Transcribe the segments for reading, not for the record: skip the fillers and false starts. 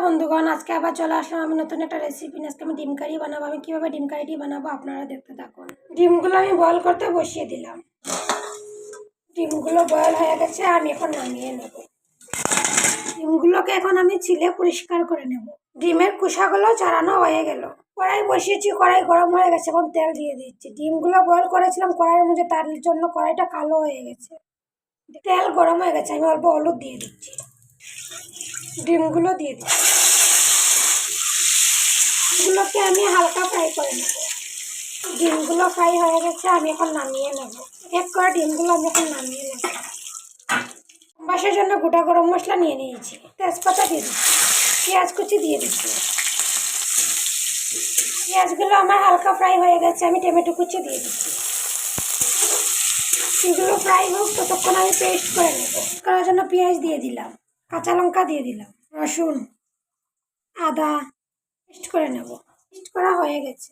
বন্ধুগণ, আজকে আবার চলে আসলাম আমি নতুন একটা রেসিপি নিয়ে। আজকে আমি ডিম কারি বানাবো। আমি কীভাবে ডিম কারিটি বানাবো আপনারা দেখতে থাকুন। ডিমগুলো আমি বয়েল করতে বসিয়ে দিলাম। ডিমগুলো বয়েল হয়ে গেছে, আমি এখন নামিয়ে নেব। ডিমগুলোকে এখন আমি ছিলে পরিষ্কার করে নেব। ডিমের খোসাগুলো ছাড়ানো হয়ে গেল। কড়াই বসিয়েছি, কড়াই গরম হয়ে গেছে, এখন তেল দিয়ে দিচ্ছি। ডিমগুলো বয়েল করেছিলাম কড়াইয়ের মধ্যে, তার জন্য কড়াইটা কালো হয়ে গেছে। তেল গরম হয়ে গেছে, আমি অল্প হলুদ দিয়ে দিচ্ছি। ডিমগুলো দিয়ে দিচ্ছি। ডিমগুলোকে আমি হালকা ফ্রাই করে নেব। ডিমগুলো ফ্রাই হয়ে গেছে, আমি এখন নামিয়ে নেব। এক করে ডিমগুলো আমি এখন নামিয়ে নেব। বাসার জন্য গোটা গরম মশলা নিয়ে নিয়েছি, তেজপাতা দিয়ে দিচ্ছি, পেঁয়াজ কুচি দিয়ে দিচ্ছি। পেঁয়াজগুলো আমার হালকা ফ্রাই হয়ে গেছে, আমি টমেটো কুচি দিয়ে দিচ্ছি। এগুলো ফ্রাই হোক, ততক্ষণ আমি পেস্ট করে নেব। করার জন্য পেঁয়াজ দিয়ে দিলাম, কাঁচা লঙ্কা দিয়ে দিলাম, রসুন, আদা পেস্ট করে নেব। পেস্ট করা হয়ে গেছে,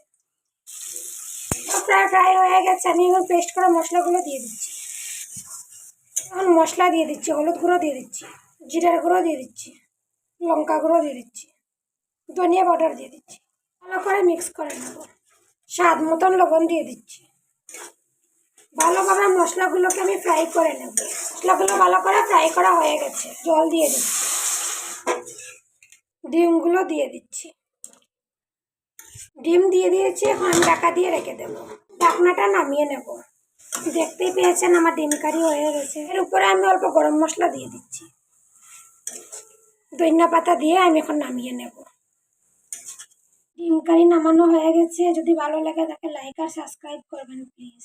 প্রায় ফ্রাই হয়ে গেছে। আমি এখন পেস্ট করা মশলাগুলো দিয়ে দিচ্ছি। এখন মশলা দিয়ে দিচ্ছি, হলুদ গুঁড়ো দিয়ে দিচ্ছি, জিরার গুঁড়ো দিয়ে দিচ্ছি, লঙ্কা গুঁড়ো দিয়ে দিচ্ছি, ধনিয়া পাউডার দিয়ে দিচ্ছি। ভালো করে মিক্স করে নেব। স্বাদ মতন লবণ দিয়ে দিচ্ছি। ভালোভাবে মশলাগুলোকে আমি ফ্রাই করে নেব। মশলাগুলো ভালো করে ফ্রাই করা হয়ে গেছে, জল দিয়ে দিচ্ছি। ডিমগুলো দিয়ে দিচ্ছি। ডিম দিয়ে দিয়েছি, এখন আমি ঢাকা দিয়ে রেখে দেবো। ঢাকনাটা নামিয়ে নেব। দেখতেই পেয়েছেন আমার ডিম কারি হয়ে গেছে। এর উপরে আমি অল্প গরম মশলা দিয়ে দিচ্ছি। ধনিয়া পাতা দিয়ে আমি এখন নামিয়ে নেব। ডিম কারি নামানো হয়ে গেছে। যদি ভালো লাগে তাকে লাইক আর সাবস্ক্রাইব করবেন প্লিজ।